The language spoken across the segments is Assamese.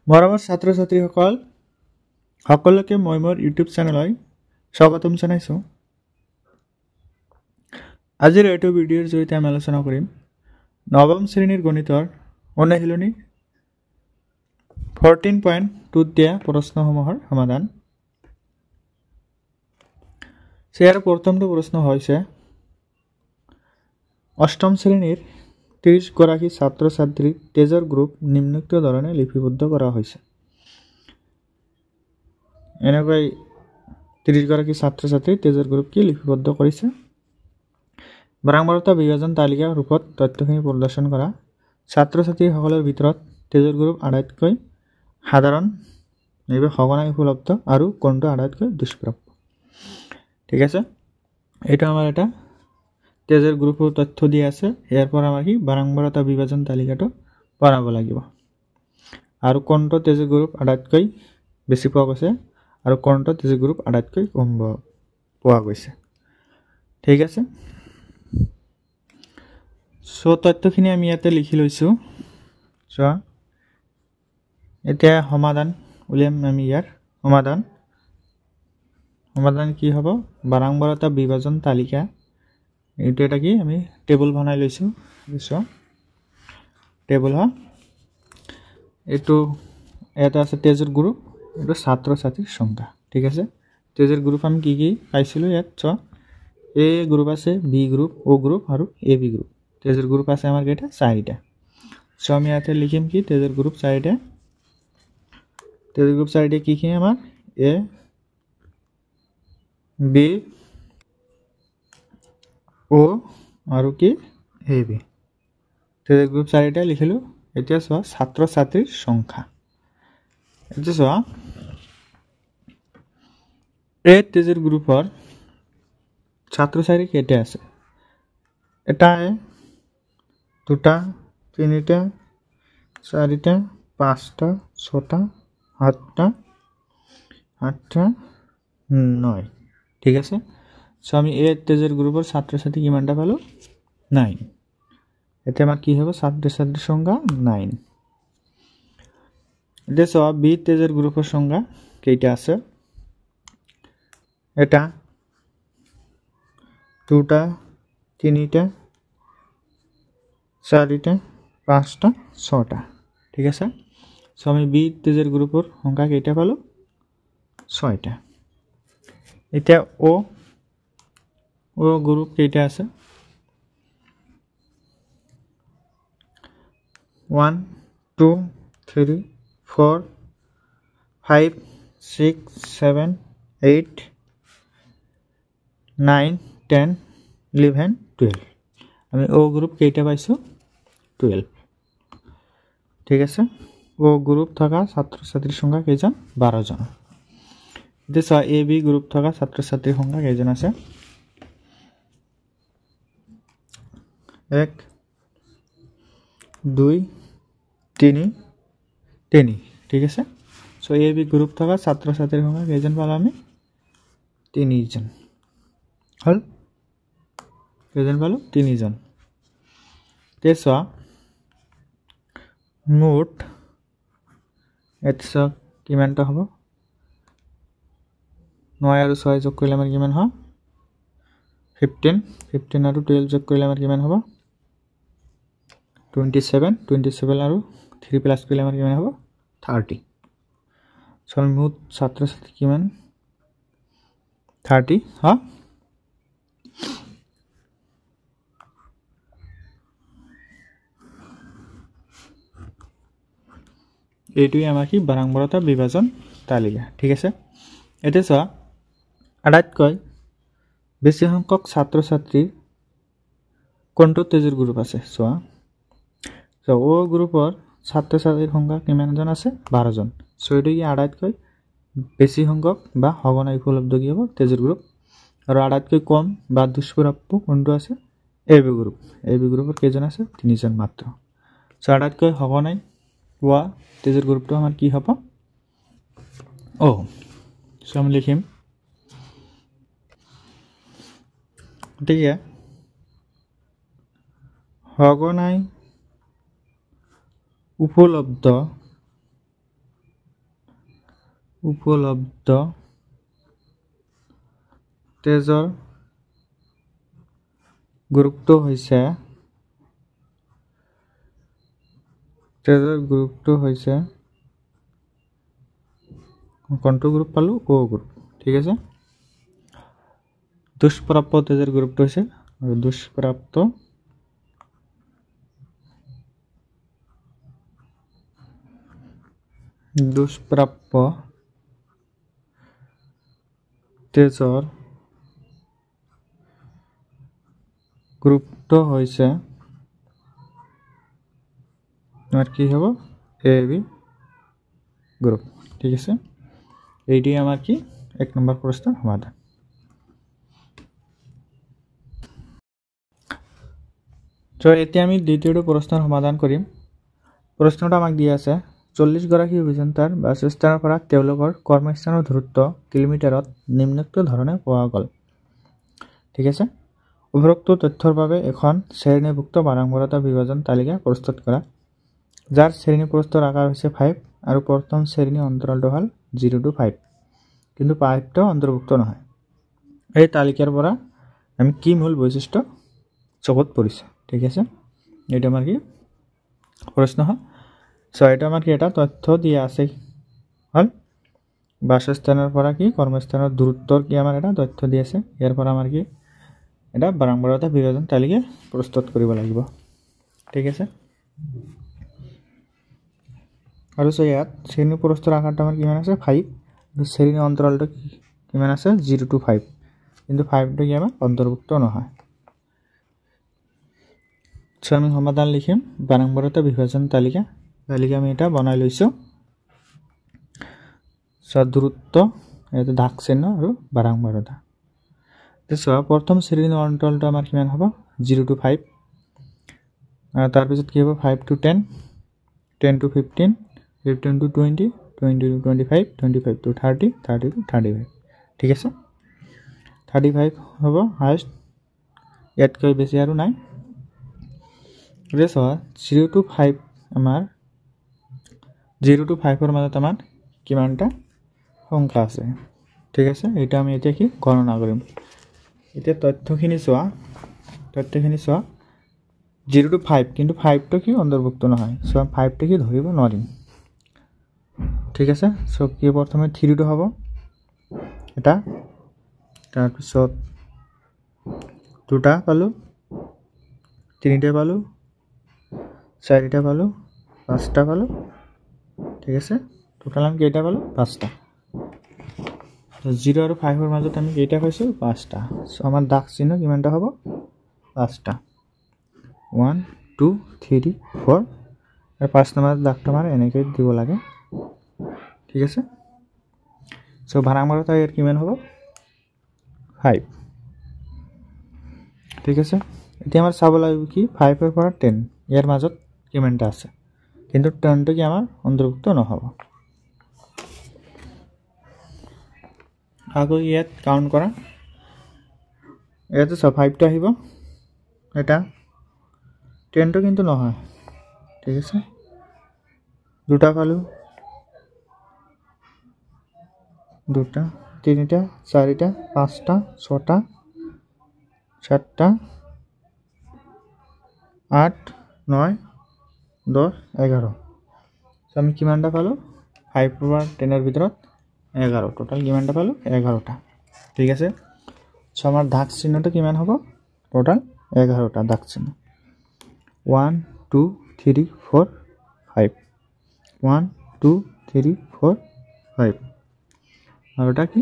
মৰমৰ ছাত্ৰ ছাত্ৰীসকল সকলোকে মই মোৰ ইউটিউব চেনেললৈ স্বাগতম জনাইছোঁ। আজিৰ এইটো ভিডিঅ'ৰ জৰিয়তে আমি আলোচনা কৰিম নৱম শ্ৰেণীৰ গণিতৰ অনুশীলনী 14.2 দিয়া প্ৰশ্নসমূহৰ সমাধান। ইয়াৰ প্ৰথমটো প্ৰশ্ন হৈছে অষ্টম শ্ৰেণীৰ 30 গৰাকী ছাত্ৰ ছাত্ৰীৰ তেজৰ গ্ৰুপ নিম্নোক্ত ধৰণে লিপিবদ্ধ কৰা হৈছে। এনেকৈ 30 গৰাকী ছাত্ৰ ছাত্ৰীৰ তেজৰ গ্ৰুপ কি লিপিবদ্ধ কৰিছে। বাৰম্বাৰতা বিভাজন তালিকা ৰূপত তথ্যখিনি প্ৰদৰ্শন কৰা। ছাত্ৰ ছাত্ৰীসকলৰ ভিতৰত তেজৰ গ্ৰুপ আটাইতকৈ সাধাৰণ এইবোৰ সঘনাই উপলব্ধ আৰু কোনটো আটাইতকৈ দুষ্প্ৰাপ্য। ঠিক আছে, এইটো আমাৰ এটা তেজৰ গ্ৰুপৰ তথ্য দিয়া আছে। ইয়াৰ পৰা আমাৰ কি বাৰম্বাৰতা বিভাজন তালিকাটো বনাব লাগিব আৰু কোনটো তেজৰ গ্ৰুপ আটাইতকৈ বেছি পোৱা গৈছে আৰু কোনটো তেজৰ গ্ৰুপ আটাইতকৈ কম পোৱা গৈছে। ঠিক আছে, তথ্যখিনি আমি ইয়াতে লিখি লৈছোঁ। এতিয়া সমাধান উলিয়াম। আমি ইয়াৰ সমাধান কি হ'ব, বাৰম্বাৰতা বিভাজন তালিকা এইটো এটা কি আমি টেবুল বনাই লৈছোঁ। টেবুল এইটো এটা আছে তেজৰ গ্ৰুপ, এইটো ছাত্ৰ ছাত্ৰীৰ সংখ্যা। ঠিক আছে, তেজৰ গ্ৰুপ আমি কি কি পাইছিলোঁ ইয়াত এ গ্ৰুপ আছে, বি গ্ৰুপ, অ গ্ৰুপ আৰু এ বি গ্ৰুপ। তেজৰ গ্ৰুপ আছে আমাৰ কেইটা, 4টা। আমি ইয়াতে লিখিম কি তেজৰ গ্ৰুপ 4টা। তেজৰ গ্ৰুপ 4টা কি কি আমাৰ এ বি অ আৰু কি এ বি। তেজৰ গ্ৰুপ 4টা লিখিলোঁ। এতিয়া চোৱা ছাত্ৰ ছাত্ৰীৰ সংখ্যা। এতিয়া চোৱা এই তেজৰ গ্ৰুপৰ ছাত্ৰ ছাত্ৰী কেইটা আছে। এটা, দুটা, তিনিটা, চাৰিটা, পাঁচটা, ছটা, সাতটা, আঠটা, 9। ঠিক আছে, আমি এই তেজৰ গ্ৰুপৰ ছাত্ৰ ছাত্ৰী কিমানটা পালোঁ, 9। এতিয়া আমাৰ কি হ'ব, ছাত্ৰ ছাত্ৰীৰ সংখ্যা 9। এতিয়া চোৱা বি তেজৰ গ্ৰুপৰ সংখ্যা কেইটা আছে। এটা, দুটা, তিনিটা, চাৰিটা, পাঁচটা, ছটা। ঠিক আছে, আমি বি তেজৰ গ্ৰুপৰ সংখ্যা কেইটা পালোঁ, 6টা। এতিয়া অ গ্ৰুপ কেইটা আছে, 1 2 3 4 5 6 7 8 9 10 11 12। আমি অ গ্ৰুপ কেইটা পাইছোঁ, 12। ঠিক আছে, অ গ্ৰুপ থকা ছাত্ৰ ছাত্ৰীৰ সংখ্যা কেইজন, 12 জন। এতিয়া চোৱা এ বি গ্ৰুপ থকা ছাত্ৰ ছাত্ৰীৰ সংখ্যা কেইজন আছে, 1 2 3 3। ঠিক আছে, এ বি গ্ৰুপ থকা ছাত্ৰ ছাত্ৰীৰ সংখ্যা কেইজন পালোঁ আমি, 3 জন। হ'ল, কেইজন পালোঁ, 3 জন। এতিয়া চোৱা মুঠ এতিয়া কিমানটা হ'ব, 9 আৰু 6 যোগ কৰিলে আমাৰ কিমান হয়, 15 আৰু 12 যোগ কৰিলে আমাৰ কিমান হ'ব, 27 আৰু 3 প্লাছ কৰিলে আমাৰ কিমান হ'ব, 30। মুঠ ছাত্ৰ ছাত্ৰী কিমান, 30। এইটোৱে আমাৰ কি বাৰম্বাৰতা বিভাজন তালিকা। ঠিক আছে, এতিয়া চোৱা আটাইতকৈ বেছি সংখ্যক ছাত্ৰ ছাত্ৰীৰ কোনটো তেজৰ গ্ৰুপ আছে। চোৱা অ গ্ৰুপৰ ছাত্ৰ ছাত্ৰীৰ সংখ্যা কিমানজন আছে, 12 জন। এইটো কি আটাইতকৈ বেছি সংখ্যক বা সঘনাই উপলব্ধ কি হ'ব, তেজৰ গ্ৰুপ। আৰু আটাইতকৈ কম বা দুষ্প্ৰাপ্য কোনটো আছে, A B group. A B গ্ৰুপৰ কেইজন আছে, 3 জন মাত্ৰ। আটাইতকৈ সঘনাই পোৱা তেজৰ গ্ৰুপটো আমাৰ কি হ'ব, আমি লিখিম। গতিকে সঘনাই উপলব্ধ উপলব্ধ তেজৰ গ্ৰুপটো হৈছে কোনটো গ্ৰুপ পালো O গ্ৰুপ ঠিক আছে দুষ্প্ৰাপ্য তেজৰ গ্ৰুপটো হৈছে দুষ্প্ৰাপ্য তেজৰ গ্ৰুপটো হৈছে তোমাৰ কি হ'ব AB গ্ৰুপ ঠিক আছে এইটোৱে আমাৰ কি 1 নম্বৰ প্ৰশ্নৰ সমাধান তো এতিয়া আমি দ্বিতীয়টো প্ৰশ্নৰ সমাধান কৰিম প্ৰশ্নটো আমাক দিয়া আছে 40 গৰাকী অভিযন্তাৰ বাসস্থানৰ পৰা তেওঁলোকৰ কৰ্মস্থানৰ দূৰত্ব কিলোমিটাৰত নিম্নোক্ত ধৰণে পোৱা গ'ল ঠিক আছে উপৰোক্ত তথ্যৰ বাবে এখন শ্ৰেণীভুক্ত বাৰম্বাৰতা বিভাজন তালিকা প্ৰস্তুত কৰা যাৰ শ্ৰেণী প্ৰস্তৰ আকাৰ হৈছে 5 আৰু প্ৰথম শ্ৰেণী অন্তৰালটো হ'ল 0 to 5 কিন্তু 5 টো অন্তৰ্ভুক্ত নহয় এই তালিকাৰ পৰা আমি কি মূল বৈশিষ্ট্য চবত পৰিছে ঠিক আছে এটা আমাৰ কি প্ৰশ্ন হয় সো এটা আমাৰ কি এটা তথ্য দিয়া আছে হল বাসস্থানৰ পৰা কি কৰ্মস্থানৰ দূৰত্বৰ কি আমাৰ এটা তথ্য দিয়া আছে ইয়াৰ পৰা আমাৰ কি এটা বাৰম্বাৰতা বিভাজন তালিকা প্ৰস্তুত কৰিব লাগিব ঠিক আছে আৰু সো ইয়াত শ্ৰেণী প্ৰস্তৰ আকাৰটো আমাৰ কিমান আছে 5 আৰু শ্ৰেণী অন্তৰালটো কিমান আছে 0 to 5 কিন্তু 5 টো কি আমাৰ অন্তৰ্ভুক্ত নহয় সো আমি সমাধান লিখিম বাৰম্বাৰতা বিভাজন তালিকা আমি এটা বনাই লৈছো সো দূৰত্ব এটা দাগ চিহ্ন আৰু বাৰম্বাৰতা সো প্ৰথম শ্ৰেণী অন্তৰালটো আমাৰ কিমান হ'ব 0 to 5 আৰু তাৰ পিছত কি হ'ব 5 to 10 10 to 15 15 to 20 20 to 25 25 to 30 30 to 35 ঠিক আছে 35 হ'ব হাইষ্ট ইয়াতকৈ বেছি আৰু নাই ৰেছ 0 to 5 আমাৰ 0 to 5 এৰ মাজত আমাৰ কিমানটা সংখ্যা আছে ঠিক আছে এটা আমি এতিয়া কি গণনা কৰিম এতিয়া তথ্যখিনি চোৱা 0 to 5 কিন্তু 5 টো কি অন্তৰ্ভুক্ত নহয় সো 5 টো কি ধৰিব নোৱাৰিম ঠিক আছে সো কি প্ৰথমে 3 টো হ'ব এটা তাৰ পিছত দুটা পালো তিনিটা পালো চাৰিটা পালো পাঁচটা পালো ঠিক আছে টোটাল আমি কেইটা পালো পাঁচটা তো 0 আৰু 5 এৰ মাজত আমি কেইটা পাইছো পাঁচটা সো আমাৰ দাগ চিহ্ন কিমানটা হ'ব পাঁচটা 1 2 3 4 আর 5 নম্বৰ দাগটো আমাৰ এনেকৈ দিব লাগে ঠিক আছে সো ভাৰাংবাৰতা ইয়াৰ কিমান হ'ব 5 ঠিক আছে এতিয়া আমাৰ চাব লাগিব কি 5 এৰ পৰা 10 ইয়াৰ মাজত কিমানটা আছে কিন্তু 10 টো কি আমাৰ অন্তৰ্ভুক্ত নহব আগো ইয়াত কাউন্ট কৰা ইয়াতে 5 টো আহিব এটা 10 টো কিন্তু নহয় ঠিক আছে দুটা পালো দুটা তিনিটা চাৰিটা পাঁচটা ছটা সাতটা 8 9 10 11 সো আমি কিমানটা পালো 5 পৰা 10 এৰ ভিতৰত 11 টোটাল কিমানটা পালো 11টা ঠিক আছে সো আমাৰ দাগ চিহ্নটো কিমান হ'ব টোটাল 11টা দাগ চিহ্ন 1 2 3 4 5 1 2 3 4 5 আর ওটা কি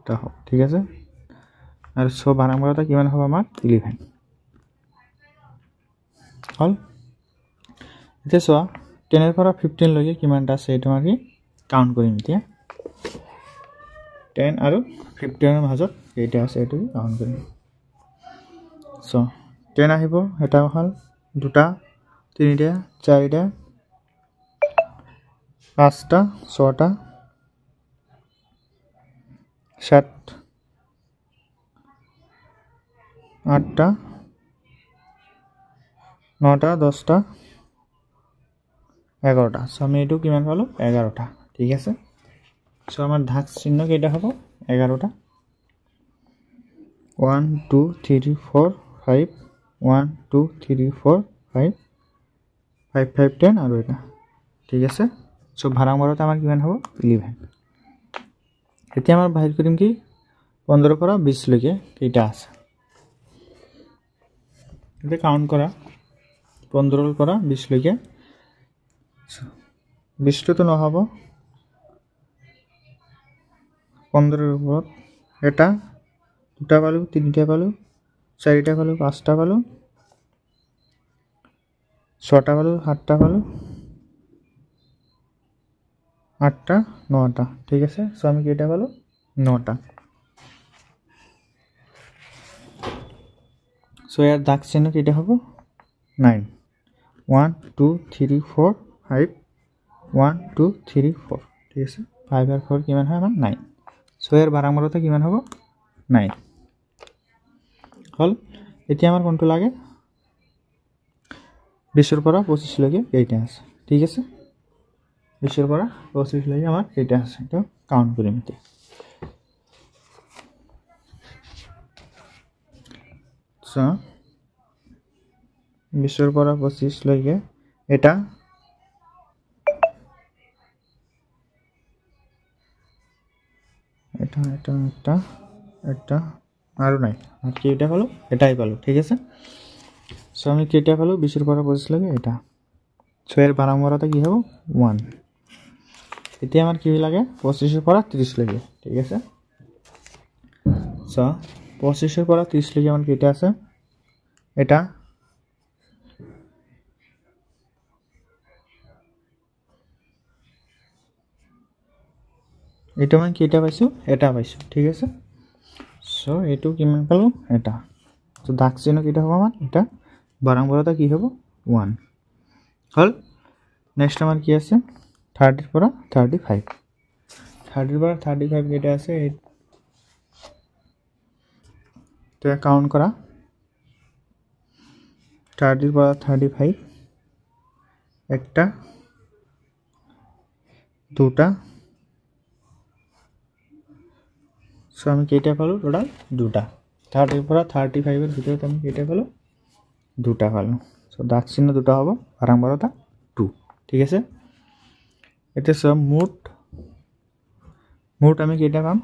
তা হবে ঠিক আছে আর সো বারংবারতা কিমান হবে আমার 11 হল এটা সো 10 এর পৰা 15 লৈকে কিমানটা আছে এটা আমি কাউন্ট কৰিম এতিয়া 10 আৰু 15 এৰ মাজত কেইটা আছে এটো কাউন্ট কৰিম সো 10 আহিব এটা হল দুটা তিনিটা চাৰিটা পাঁচটা ছটা সাত আটটা নটা দশটা 11টা সো আমি এটো কিমান পালো 11টা ঠিক আছে সো আমার ধাক চিহ্ন কেইটা হব 11টা 1 2 3 4 5 1 2 3 4 5 5 5 10 আৰু এটা ঠিক আছে সো ভাৰাংবাৰত আমাৰ কিমান হ'ব 11 এতিয়া আমাৰ বাহিৰ কৰিম কি 15 পৰা 20 লৈকে কেইটা আছে এটা কাউন্ট কৰা 15 পৰা 20 লৈকে 20 টো নহব 15 ৰ ওপৰত এটা দুটা পালো তিনিটা পালো চাৰিটা পালো পাঁচটা পালো ছটা পালো সাতটা পালো আঠটা নটা ঠিক আছে সো আমি কেইটা পালো নটা সো ইয়াৰ দাগ চিহ্ন কেইটা হ'ব 9 1 2 3 4 5 1 2 3 4 ঠিক আছে 5 আৰু 4 কিমান হয় আমাৰ 9 সো ইয়াৰ বাৰাংবাৰতা কিমান হ'ব 9 হল এতিয়া আমাৰ কোনটো লাগে 20 ৰ পৰা 25 লৈকে কেইটা আছে ঠিক আছে 20 ৰ পৰা 25 লৈকে আমাৰ কেইটা আছে তো কাউন্ট কৰিম এতিয়া সো 20 ৰ পৰা 25 লৈকে এটা এটা এটা এটা এটা আৰু নাই আর কেইটা পালো এটাই পালো ঠিক আছে সো আমি কেইটা পালো 20 ৰ পৰা 25 লৈকে এটা সো এৰ বাৰাংবাৰতা কি হ'ব 1 এতিয়া আমাৰ কি লাগে 25 ৰ পৰা 30 লৈকে ঠিক আছে সো 25 ৰ পৰা 30 লৈকে আমাৰ কেইটা আছে এটা এটা মানে কেইটা পাইছো এটা পাইছো ঠিক আছে সো এটো কিমান পালো এটা তো দাগ চিহ্ন কেইটা হ'ব আমাৰ এটা বাৰাংবাৰতা কি হ'ব 1 হল নেক্সট আমাৰ কি আছে 30 ৰ পৰা 35 30 ৰ পৰা 35 কেইটা আছে তো কাউন্ট কৰা 30 ৰ পৰা 35 একটা দুটা সো আমি কেইটা পালো টোটাল দুটা 30 ৰ পৰা 35 এৰ ভিতৰত আমি কেইটা পালো দুটা পালো সো দাগ চিহ্ন দুটা হ'ব বাৰাংবাৰতা 2 ঠিক আছে এটা সব মুঠ আমি কেইটা পাম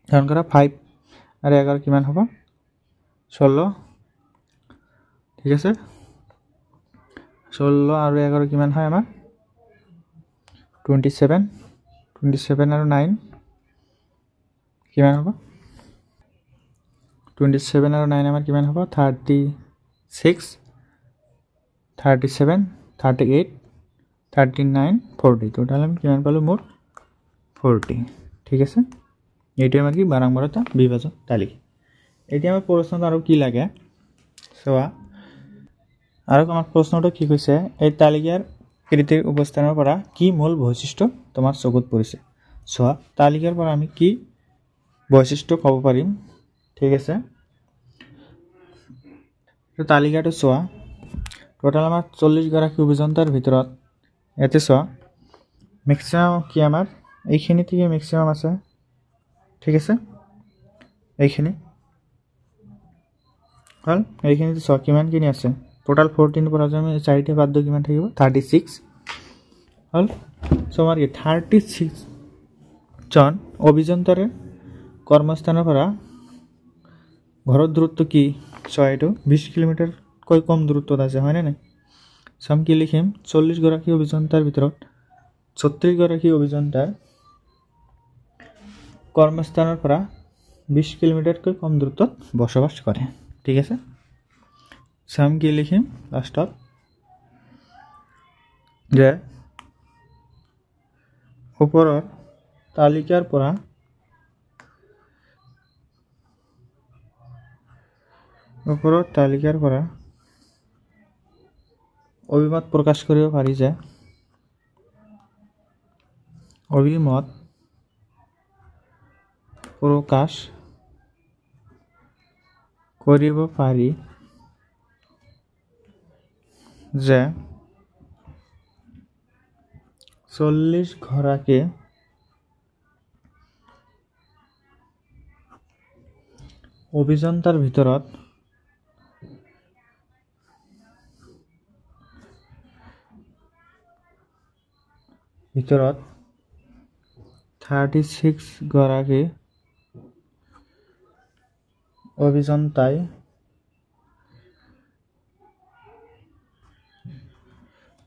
ধান কৰা 5 আৰু 11 কিমান হ'ব 16 ঠিক আছে 16 আৰু 11 কিমান হয় আমাৰ 27 আৰু 9 কিমান হ'ব 27 আৰু 9 আমাৰ কিমান হ'ব 36 37 38 39 40 টোটাল আমি কিমান পালো মুঠ 40 ঠিক আছে এইটো আমাৰ কি বাৰাংবাৰতা বিভাজন তালিকা এতিয়া আমাৰ প্ৰশ্নটো আৰু কি লাগে সোৱা আৰু আমাৰ প্ৰশ্নটো কি কৈছে এই তালিকাৰ কৃতিৰ উপস্থানৰ পৰা কি মূল বৈশিষ্ট্য তোমাৰ চকুত পৰিছে সোৱা তালিকাৰ পৰা আমি কি বৈশিষ্ট্য ক'ব পাৰিম ঠিক আছে তো তালিকাটো সোৱা টোটাল আমাৰ 40 গৰাকী অভিযন্তাৰ ভিতৰত এতে সোৱা ম্যাক্সিমাম কি আমাৰ এইখিনি থেকে ম্যাক্সিমাম আছে ঠিক আছে এইখিনি হল এইখিনি সোৱা কিমান কিনি আছে টোটাল 14 পৰা আমি 4টা বাদ দিও কিমান থাকিব 36 হল সো আমাৰ 36 জন অভিযন্তাৰে কৰ্মস্থানৰ পৰা ঘৰৰ দূৰত্ব কি ছয়টো 20 কিলোমিটাৰ কৈ কম দূৰত্বত আছে হয় না নাই সম কি লিখিম 40 গৰাকী অভিযন্তাৰ ভিতৰত 36 গৰাকী অভিযন্তাৰ কৰ্মস্থানৰ পৰা 20 কিলোমিটাৰ কৈ কম দূৰত্বত বসবাস কৰে ঠিক আছে সম কি লিখিম লাষ্টত যে ওপৰৰ তালিকাৰ পৰা অভিমত প্ৰকাশ কৰিব পাৰি যে অভিমত প্ৰকাশ কৰিব পাৰি যে 40 গৰাকী অভিযন্তাৰ ভিতৰত ভিতৰত 36 গৰাকী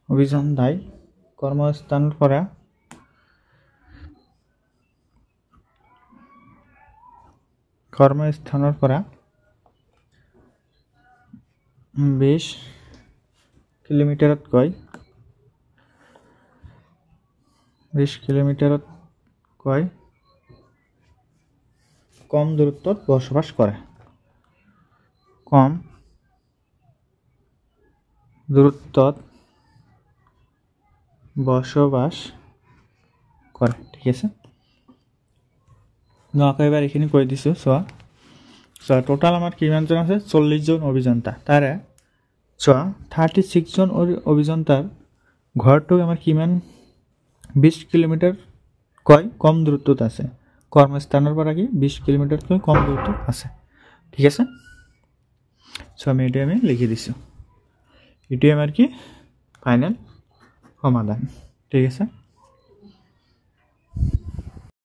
অভিযন্তাই কৰ্মস্থানৰ পৰা কৰ্মস্থানৰ পৰা 20 কিলোমিটাৰতকৈ কম দূৰত্বত বসবাস কৰে। কম দূৰত্বত বসবাস কৰে। ঠিক আছে, এবাৰ এইখিনি কৈ দিছোঁ। চোৱা টোটাল আমাৰ কিমানজন আছে? 40 জন অভিযন্তা। তাৰে চোৱা 36 জন অভিযন্তাৰ ঘৰটো আমাৰ কিমান? 20 কিলোমিটাৰকৈ কম দূৰত্বত আছে। কৰ্মস্থানৰ পৰা কি 20 কিলোমিটাৰতকৈ কম দূৰত্বত আছে। ঠিক আছে, আমি এইটোৱে আমি লিখি দিছোঁ। এইটোৱে আমাৰ কি ফাইনেল সমাধান। ঠিক আছে।